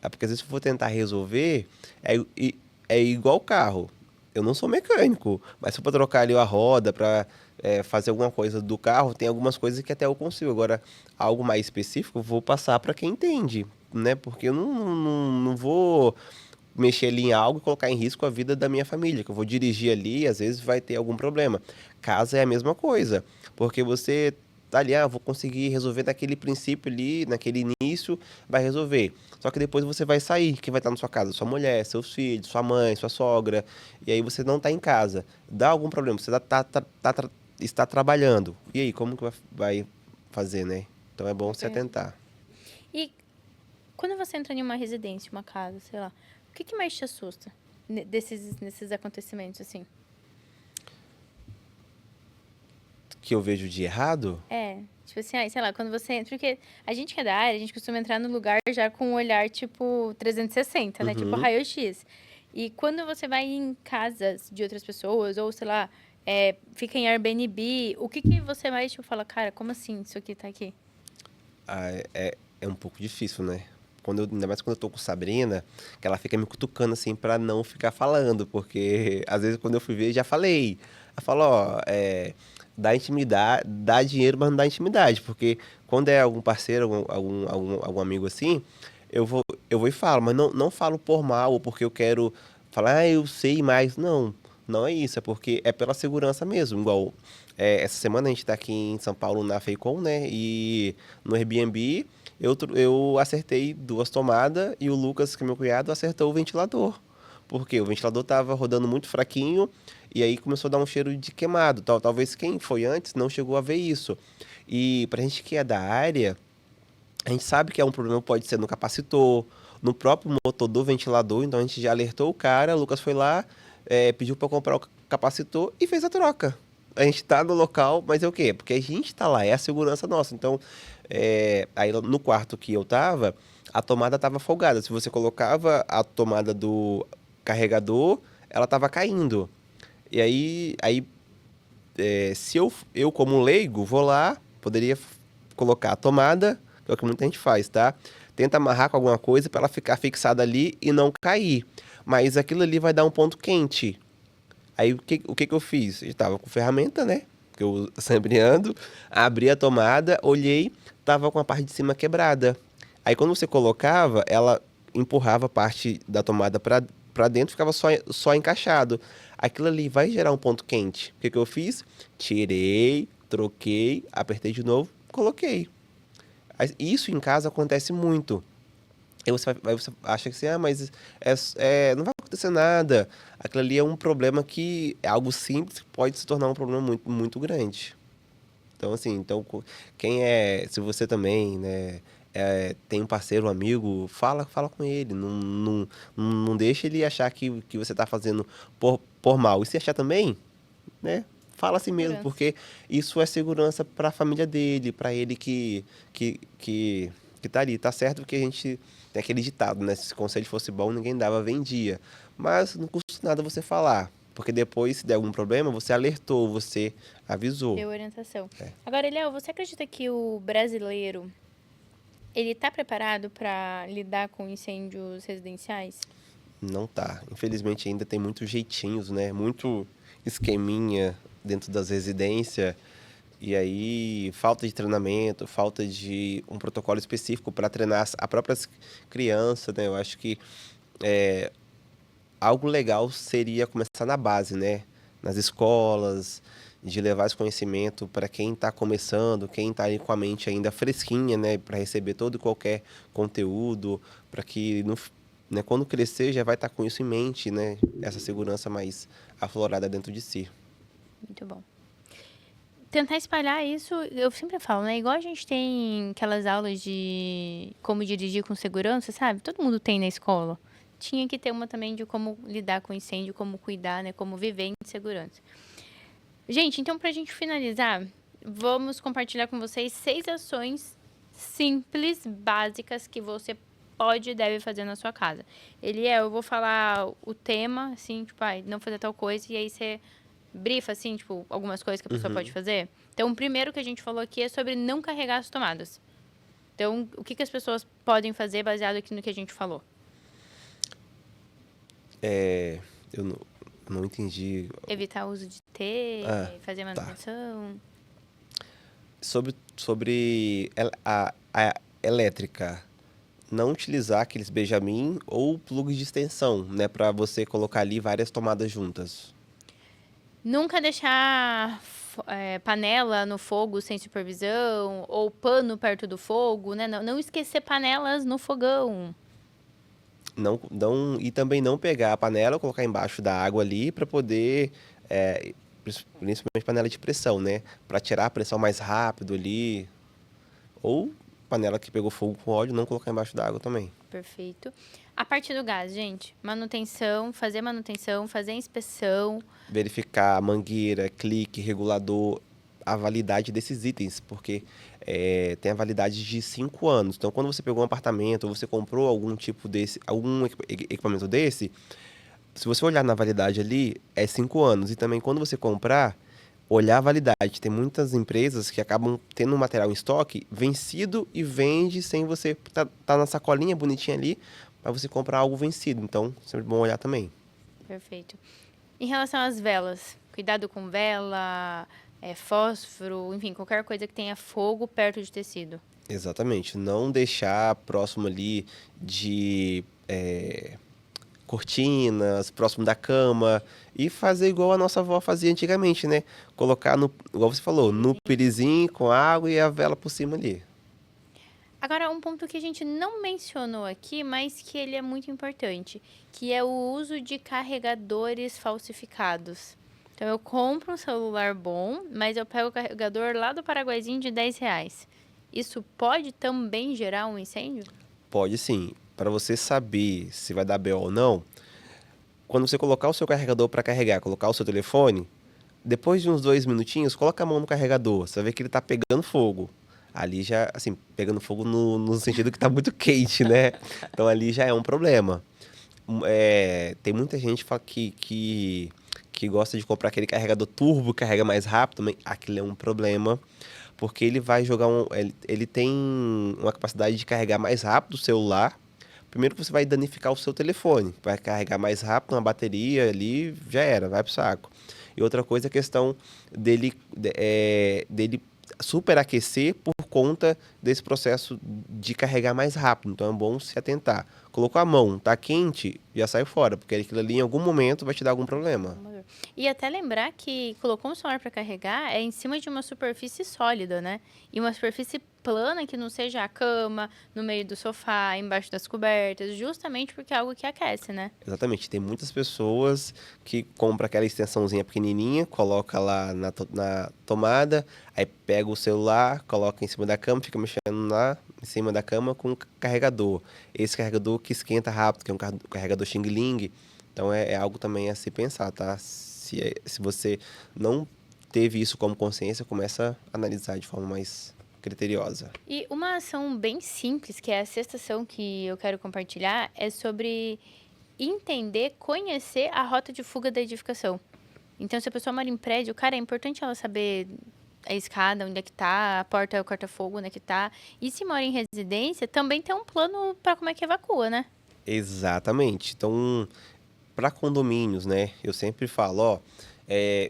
Porque às vezes se eu for tentar resolver, é igual carro. Eu não sou mecânico, mas se eu for trocar ali a roda para fazer alguma coisa do carro, tem algumas coisas que até eu consigo. Agora, algo mais específico, eu vou passar para quem entende, né? Porque eu não vou mexer ali em algo e colocar em risco a vida da minha família, que eu vou dirigir ali e às vezes vai ter algum problema. Casa é a mesma coisa, porque você tá ali, vou conseguir resolver naquele princípio ali, naquele início, vai resolver. Só que depois você vai sair, quem vai estar na sua casa? Sua mulher, seus filhos, sua mãe, sua sogra, e aí você não está em casa. Dá algum problema, você está trabalhando. E aí, como que vai fazer, né? Então é bom se atentar. E quando você entra em uma residência, uma casa, sei lá, o que mais te assusta nesses acontecimentos, assim? Que eu vejo de errado? Tipo assim, sei lá, quando você entra... Porque a gente que é da área, a gente costuma entrar no lugar já com um olhar, tipo, 360, né? Tipo, Uhum. raio-x. E quando você vai em casas de outras pessoas, ou, sei lá, fica em Airbnb, o que você mais, tipo, fala, cara, como assim isso aqui tá aqui? É um pouco difícil, né? Ainda mais quando eu tô com Sabrina, que ela fica me cutucando assim pra não ficar falando, porque às vezes quando eu fui ver, já falei. Ela fala, ó, dá intimidade, dá dinheiro, mas não dá intimidade, porque quando é algum parceiro, algum amigo assim, eu vou e falo, mas não falo por mal ou porque eu quero falar, eu sei mais. Não é isso, é porque é pela segurança mesmo. Igual, essa semana a gente tá aqui em São Paulo na Feicom, né? E no Airbnb eu acertei duas tomadas e o Lucas, que é meu cunhado, acertou o ventilador. Porque o ventilador tava rodando muito fraquinho e aí começou a dar um cheiro de queimado. Talvez quem foi antes não chegou a ver isso. E pra gente que é da área, a gente sabe que é um problema, pode ser no capacitor, no próprio motor do ventilador, então a gente já alertou o cara, o Lucas foi lá, pediu para comprar o capacitor e fez a troca. A gente tá no local, mas é o quê? Porque a gente tá lá, é a segurança nossa. Então, aí no quarto que eu tava, a tomada tava folgada. Se você colocava a tomada do carregador, ela tava caindo. E aí se eu como leigo, vou lá, poderia colocar a tomada, que é o que muita gente faz, tá? Tenta amarrar com alguma coisa para ela ficar fixada ali e não cair. Mas aquilo ali vai dar um ponto quente. Aí o que eu fiz? Eu tava com ferramenta, né? Que eu sempre ando. Abri a tomada, olhei, tava com a parte de cima quebrada. Aí quando você colocava, ela empurrava a parte da tomada para dentro, ficava só encaixado. Aquilo ali vai gerar um ponto quente. O que eu fiz? Tirei, troquei, apertei de novo, coloquei. Isso em casa acontece muito. Aí você acha que assim, mas não vai acontecer nada. Aquilo ali é um problema que é algo simples que pode se tornar um problema muito, muito grande. Então, assim, se você também, né, tem um parceiro, um amigo, fala com ele. Não deixa ele achar que você está fazendo por mal. E se achar também, né, fala assim mesmo, Segurança. porque isso é segurança para a família dele, para ele que tá ali. Tá certo que a gente tem aquele ditado, né? Se o conselho fosse bom, ninguém dava, vendia. Mas não custa nada você falar, porque depois, se der algum problema, você alertou, você avisou. Deu orientação. Agora, Eliel, você acredita que o brasileiro, ele tá preparado para lidar com incêndios residenciais? Não tá. Infelizmente ainda tem muitos jeitinhos, né? Muito esqueminha dentro das residências. E aí, falta de treinamento, falta de um protocolo específico para treinar a própria criança, né? Eu acho que algo legal seria começar na base, né? Nas escolas, de levar esse conhecimento para quem está começando, quem está aí com a mente ainda fresquinha, né? Para receber todo e qualquer conteúdo, para que né, quando crescer já vai estar com isso em mente, né? Essa segurança mais aflorada dentro de si. Muito bom. Tentar espalhar isso, eu sempre falo, né? Igual a gente tem aquelas aulas de como dirigir com segurança, sabe? Todo mundo tem na escola. Tinha que ter uma também de como lidar com incêndio, como cuidar, né? Como viver em segurança. Gente, então pra gente finalizar, vamos compartilhar com vocês 6 ações simples, básicas que você pode e deve fazer na sua casa. Eu vou falar o tema, assim, tipo, não fazer tal coisa, e aí você brifa, assim, tipo, algumas coisas que a pessoa pode fazer. Então, o primeiro que a gente falou aqui é sobre não carregar as tomadas. Então, o que as pessoas podem fazer baseado aqui no que a gente falou? Eu não entendi. Evitar o uso de T, Ah, fazer tá. manutenção. Sobre a elétrica, não utilizar aqueles Benjamin ou plugs de extensão, né? Para você colocar ali várias tomadas juntas. Nunca deixar panela no fogo sem supervisão, ou pano perto do fogo, né? Não esquecer panelas no fogão. E também não pegar a panela, colocar embaixo da água ali para poder, principalmente panela de pressão, né? Para tirar a pressão mais rápido ali. Ou panela que pegou fogo com óleo, não colocar embaixo da água também. Perfeito. A parte do gás, gente. Manutenção, fazer inspeção. Verificar a mangueira, clique, regulador, a validade desses itens, porque tem a validade de 5 anos. Então, quando você pegou um apartamento ou você comprou algum tipo desse, algum equipamento desse, se você olhar na validade ali, é 5 anos. E também quando você comprar, olhar a validade. Tem muitas empresas que acabam tendo um material em estoque vencido e vende sem você tá na sacolinha bonitinha ali, para você comprar algo vencido. Então, sempre bom olhar também. Perfeito. Em relação às velas, cuidado com vela, fósforo, enfim, qualquer coisa que tenha fogo perto de tecido. Exatamente. Não deixar próximo ali de cortinas, próximo da cama. E fazer igual a nossa avó fazia antigamente, né? Colocar igual você falou, no pirizinho com água e a vela por cima ali. Agora, um ponto que a gente não mencionou aqui, mas que ele é muito importante, que é o uso de carregadores falsificados. Então, eu compro um celular bom, mas eu pego o carregador lá do Paraguaizinho de R$ 10. Isso pode também gerar um incêndio? Pode sim. Para você saber se vai dar BO ou não, quando você colocar o seu carregador para carregar, colocar o seu telefone, depois de uns 2 minutinhos, coloca a mão no carregador. Você vai ver que ele tá pegando fogo. Ali já, assim, pegando fogo no sentido que tá muito quente, né? Então ali já é um problema. Tem muita gente que gosta de comprar aquele carregador turbo, carrega mais rápido também. Aquilo é um problema, porque ele vai jogar ele tem uma capacidade de carregar mais rápido o celular. Primeiro que você vai danificar o seu telefone, vai carregar mais rápido uma bateria ali, já era, vai pro saco. E outra coisa é a questão dele superaquecer por conta desse processo de carregar mais rápido. Então é bom se atentar. Colocou a mão, tá quente, já sai fora, porque aquilo ali em algum momento vai te dar algum problema. E até lembrar que colocou um celular para carregar é em cima de uma superfície sólida, né? E uma superfície plana que não seja a cama, no meio do sofá, embaixo das cobertas, justamente porque é algo que aquece, né? Exatamente, tem muitas pessoas que compram aquela extensãozinha pequenininha, coloca lá na tomada, aí pega o celular, coloca em cima da cama, fica mexendo lá em cima da cama com o carregador. Esse carregador que esquenta rápido, que é um carregador Xing Ling. Então é algo também a se pensar, tá? Se você não teve isso como consciência, começa a analisar de forma mais criteriosa. E uma ação bem simples, que é a sexta ação que eu quero compartilhar, é sobre entender, conhecer a rota de fuga da edificação. Então, se a pessoa mora em prédio, cara, é importante ela saber a escada, onde é que tá, a porta, o corta-fogo, onde é que tá. E se mora em residência, também tem um plano para como é que evacua, né? Exatamente. Então, para condomínios, né? Eu sempre falo, ó,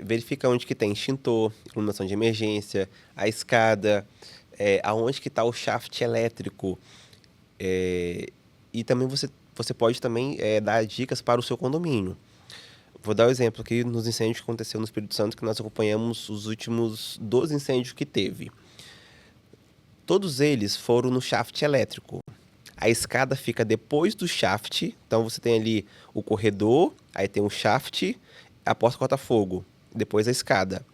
verifica onde que tem extintor, iluminação de emergência, a escada, aonde que está o shaft elétrico. E também você pode também dar dicas para o seu condomínio. Vou dar o exemplo aqui nos incêndios que aconteceu no Espírito Santo, que nós acompanhamos os últimos 12 incêndios que teve. Todos eles foram no shaft elétrico. A escada fica depois do shaft, então você tem ali o corredor, aí tem o shaft, a porta corta-fogo, depois a escada.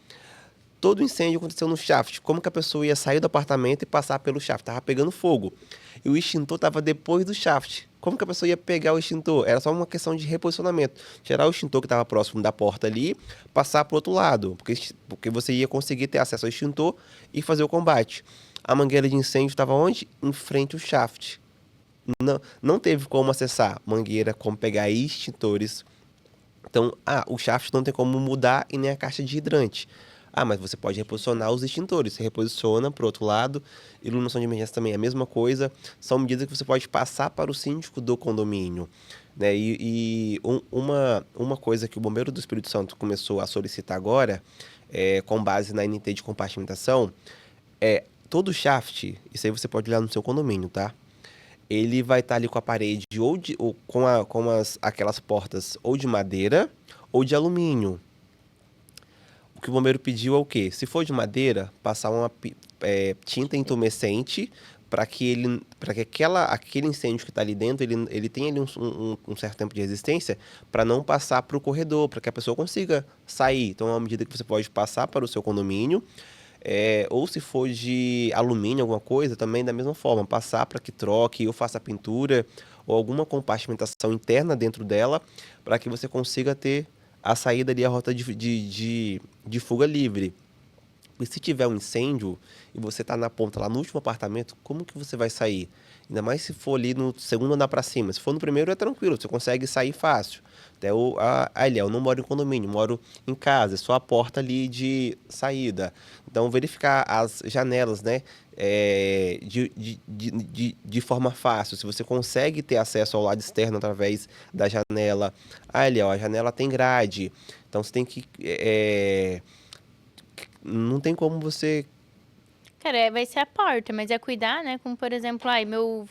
Todo incêndio aconteceu no shaft. Como que a pessoa ia sair do apartamento e passar pelo shaft? Tava pegando fogo. E o extintor estava depois do shaft. Como que a pessoa ia pegar o extintor? Era só uma questão de reposicionamento. Tirar o extintor que estava próximo da porta ali, passar para o outro lado. Porque você ia conseguir ter acesso ao extintor e fazer o combate. A mangueira de incêndio estava onde? Em frente ao shaft. Não teve como acessar mangueira, como pegar extintores. Então, o shaft não tem como mudar e nem a caixa de hidrante. Mas você pode reposicionar os extintores. Você reposiciona para o outro lado. Iluminação de emergência também é a mesma coisa. São medidas que você pode passar para o síndico do condomínio. Né? Uma coisa que o Bombeiro do Espírito Santo começou a solicitar agora, com base na NT de compartimentação, todo shaft, isso aí você pode olhar no seu condomínio, tá? Ele vai estar ali com a parede ou com aquelas portas ou de madeira ou de alumínio. O que o bombeiro pediu é o quê? Se for de madeira, passar uma tinta intumescente para que aquele incêndio que está ali dentro, ele tenha ali um certo tempo de resistência para não passar para o corredor, para que a pessoa consiga sair. Então é uma medida que você pode passar para o seu condomínio. Ou se for de alumínio, alguma coisa, também da mesma forma, passar para que troque ou faça pintura ou alguma compartimentação interna dentro dela para que você consiga ter a saída ali, a rota de fuga livre. E se tiver um incêndio e você está na ponta, lá no último apartamento, como que você vai sair? Ainda mais se for ali no segundo andar para cima. Se for no primeiro, é tranquilo, você consegue sair fácil. Até eu não moro em condomínio, moro em casa, é só a porta ali de saída. Então, verificar as janelas, né? De forma fácil, se você consegue ter acesso ao lado externo através da janela. A janela tem grade, então você tem que. Não tem como você. Cara, vai ser a porta, mas é cuidar, né? Como, por exemplo, meu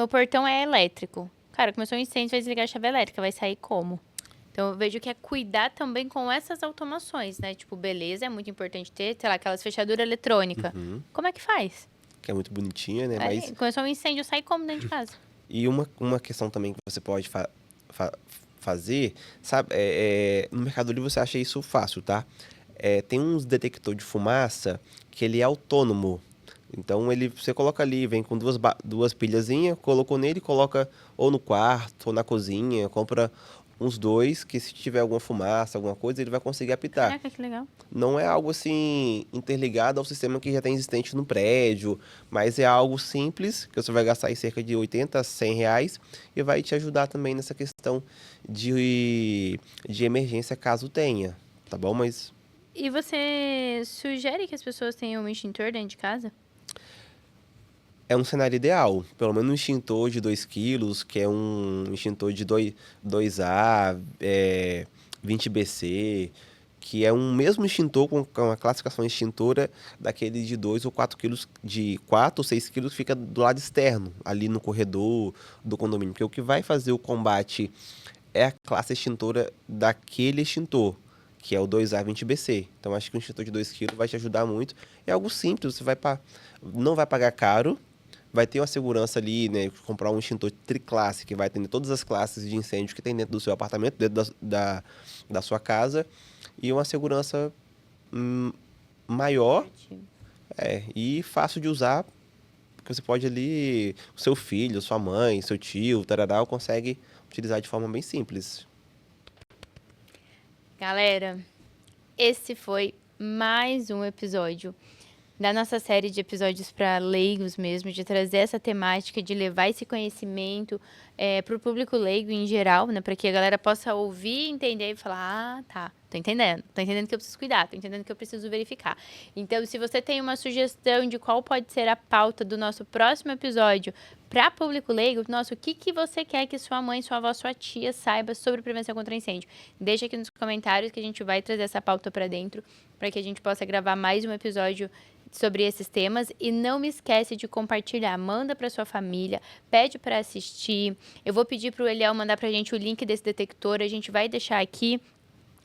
portão é elétrico. Cara, começou um incêndio, vai desligar a chave elétrica, vai sair como? Então, eu vejo que é cuidar também com essas automações, né? Tipo, beleza, é muito importante ter, sei lá, aquelas fechaduras eletrônicas. Como é que faz? Que é muito bonitinha, né? Mas Começou um incêndio, sai como dentro de casa? E uma questão também que você pode fazer, sabe? No Mercado Livre você acha isso fácil, tá? Tem uns detector de fumaça que ele é autônomo. Então você coloca ali, vem com duas pilhazinhas, colocou nele, coloca ou no quarto ou na cozinha, compra uns dois, que se tiver alguma fumaça, alguma coisa, ele vai conseguir apitar. Caraca, que legal. Não é algo assim interligado ao sistema que já tem existente no prédio, mas é algo simples, que você vai gastar aí cerca de 80 a 100 reais e vai te ajudar também nessa questão de emergência caso tenha, tá bom? Mas E você sugere que as pessoas tenham um extintor dentro de casa? é um cenário ideal, pelo menos um extintor de 2 quilos, que é um extintor de 2A, 20 BC, que é um mesmo extintor com a classificação extintora daquele de 2 ou 4 quilos, de 4 ou 6 quilos, que fica do lado externo, ali no corredor do condomínio. Porque o que vai fazer o combate é a classe extintora daquele extintor, que é o 2A20BC. Então, acho que um extintor de 2 kg vai te ajudar muito. É algo simples, você não vai pagar caro, vai ter uma segurança ali, né? Comprar um extintor triclasse, que vai atender todas as classes de incêndio que tem dentro do seu apartamento, dentro da sua casa, e uma segurança maior e fácil de usar, porque você pode ali, o seu filho, sua mãe, seu tio, tarará, consegue utilizar de forma bem simples. Galera, esse foi mais um episódio da nossa série de episódios para leigos mesmo, de trazer essa temática, de levar esse conhecimento para o público leigo em geral, né? Para que a galera possa ouvir, entender e falar, ah, tá, tô entendendo que eu preciso cuidar, tô entendendo que eu preciso verificar. Então, se você tem uma sugestão de qual pode ser a pauta do nosso próximo episódio para público leigo, nossa, o que você quer que sua mãe, sua avó, sua tia saiba sobre prevenção contra incêndio? Deixa aqui nos comentários que a gente vai trazer essa pauta para dentro, para que a gente possa gravar mais um episódio sobre esses temas. E não me esquece de compartilhar, manda para sua família, pede para assistir. Eu vou pedir para o Eliel mandar para a gente o link desse detector, a gente vai deixar aqui.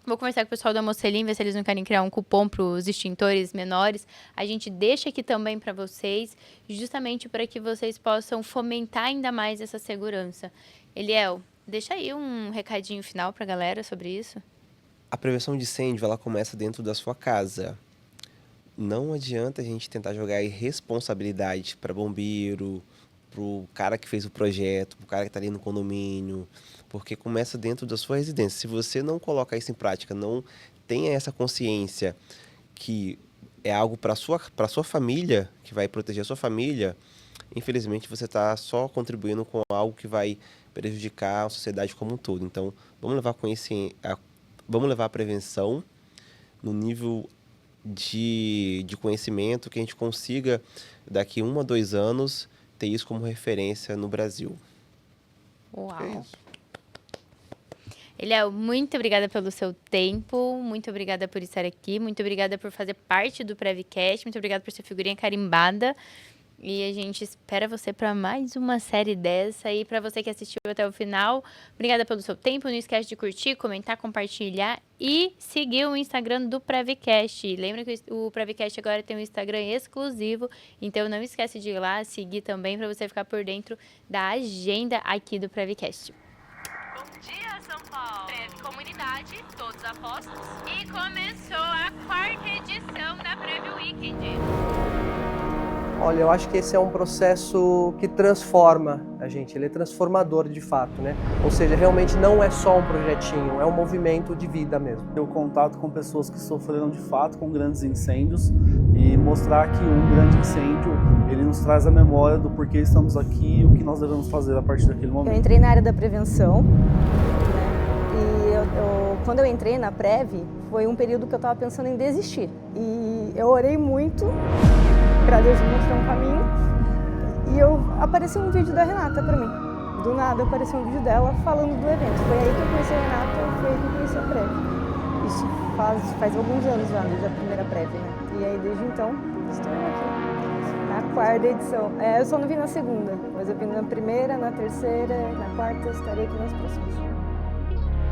Vou conversar com o pessoal da Mocelin, ver se eles não querem criar um cupom para os extintores menores. A gente deixa aqui também para vocês, justamente para que vocês possam fomentar ainda mais essa segurança. Eliel, deixa aí um recadinho final para a galera sobre isso. A prevenção de incêndio, ela começa dentro da sua casa. Não adianta a gente tentar jogar irresponsabilidade para bombeiro, pro cara que fez o projeto, pro cara que está ali no condomínio, porque começa dentro da sua residência. Se você não colocar isso em prática, não tenha essa consciência que é algo para sua família, que vai proteger a sua família, infelizmente você está só contribuindo com algo que vai prejudicar a sociedade como um todo. Então, vamos levar a prevenção no nível de conhecimento que a gente consiga, daqui 1 a 2 anos, ter isso como referência no Brasil. Uau! É isso. Eliel, muito obrigada pelo seu tempo, muito obrigada por estar aqui, muito obrigada por fazer parte do Prevcast, muito obrigada por ser figurinha carimbada. E a gente espera você para mais uma série dessa. E para você que assistiu até o final, obrigada pelo seu tempo. Não esquece de curtir, comentar, compartilhar e seguir o Instagram do Prevcast. Lembra que o Prevcast agora tem um Instagram exclusivo, então não esquece de ir lá seguir também para você ficar por dentro da agenda aqui do Prevcast. Bom dia, São Paulo! Prev Comunidade, todos apostos. E começou a 4ª edição da Prev Weekend. Olha, eu acho que esse é um processo que transforma a gente, ele é transformador de fato, né? Ou seja, realmente não é só um projetinho, é um movimento de vida mesmo. Ter o contato com pessoas que sofreram de fato com grandes incêndios e mostrar que um grande incêndio, ele nos traz a memória do porquê estamos aqui e o que nós devemos fazer a partir daquele momento. Eu entrei na área da prevenção, né? E quando eu entrei na Prev, foi um período que eu estava pensando em desistir. E eu orei muito para Deus me mostrar um caminho, e apareceu um vídeo da Renata para mim. Do nada apareceu um vídeo dela falando do evento. Foi aí que eu conheci a Renata, foi aí que eu conheci a Prev. Isso faz alguns anos já, desde a primeira Prev, né? E aí desde então, estou aqui, na 4ª edição. Eu só não vim na segunda, mas eu vim na primeira, na terceira, na 4ª, estarei aqui nas próximas.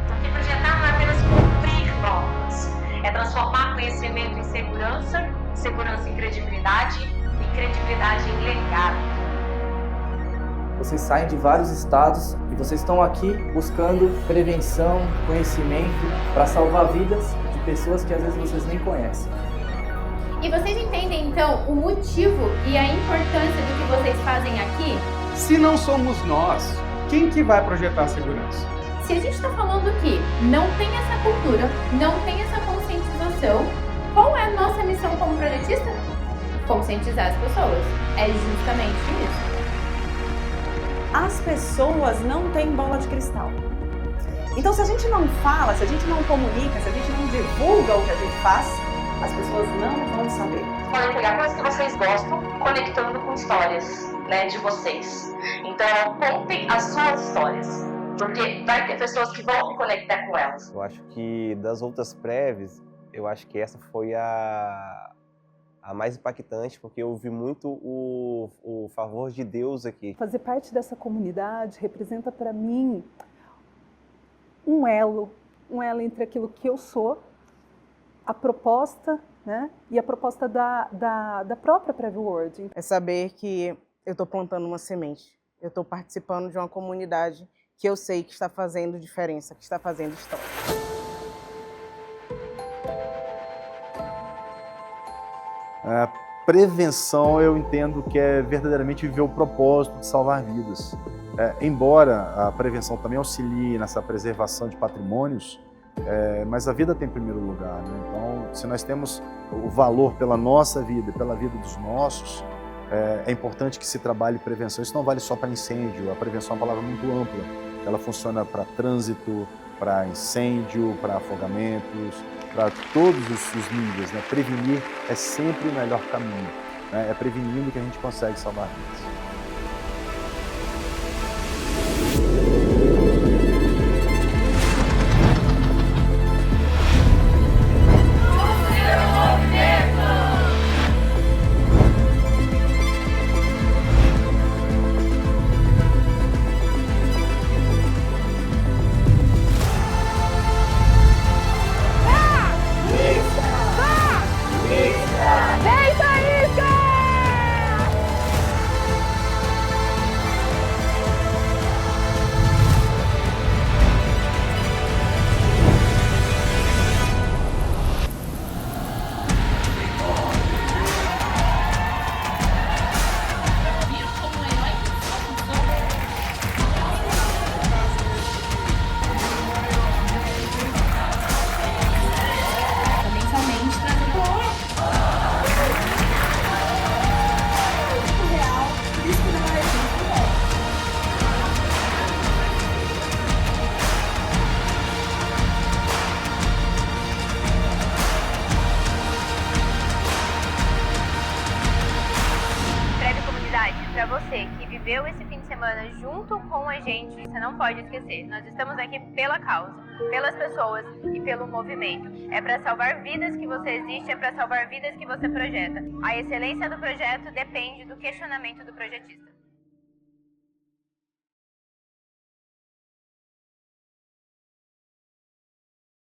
Porque projetar não é apenas cumprir normas, é transformar conhecimento em segurança, segurança em credibilidade e credibilidade em legado. Vocês saem de vários estados e vocês estão aqui buscando prevenção, conhecimento para salvar vidas de pessoas que às vezes vocês nem conhecem. E vocês entendem então o motivo e a importância do que vocês fazem aqui? Se não somos nós, quem que vai projetar a segurança? Se a gente está falando que não tem essa cultura, não tem essa conscientização, qual é a nossa missão como projetista? Conscientizar as pessoas. É justamente isso. As pessoas não têm bola de cristal. Então, se a gente não fala, se a gente não comunica, se a gente não divulga o que a gente faz, as pessoas não vão saber. Podem pegar coisas que vocês gostam, conectando com histórias, né, de vocês. Então, contem as suas histórias, porque vai ter pessoas que vão se conectar com elas. Eu acho que das outras prévias, eu acho que essa foi a mais impactante, porque eu vi muito o favor de Deus aqui. Fazer parte dessa comunidade representa para mim um elo entre aquilo que eu sou, a proposta, né, e a proposta da própria Prev World. É saber que eu estou plantando uma semente, eu estou participando de uma comunidade que eu sei que está fazendo diferença, que está fazendo história. A prevenção, eu entendo que é verdadeiramente viver o propósito de salvar vidas. Embora a prevenção também auxilie nessa preservação de patrimônios, mas a vida tem primeiro lugar, né? Então, se nós temos o valor pela nossa vida e pela vida dos nossos, é importante que se trabalhe prevenção. Isso não vale só para incêndio, a prevenção é uma palavra muito ampla. Ela funciona para trânsito, para incêndio, para afogamentos, para todos os níveis, né? Prevenir é sempre o melhor caminho, né? É prevenindo que a gente consegue salvar vidas. Para você que viveu esse fim de semana junto com a gente, você não pode esquecer, nós estamos aqui pela causa, pelas pessoas e pelo movimento. É para salvar vidas que você existe, é para salvar vidas que você projeta. A excelência do projeto depende do questionamento do projetista.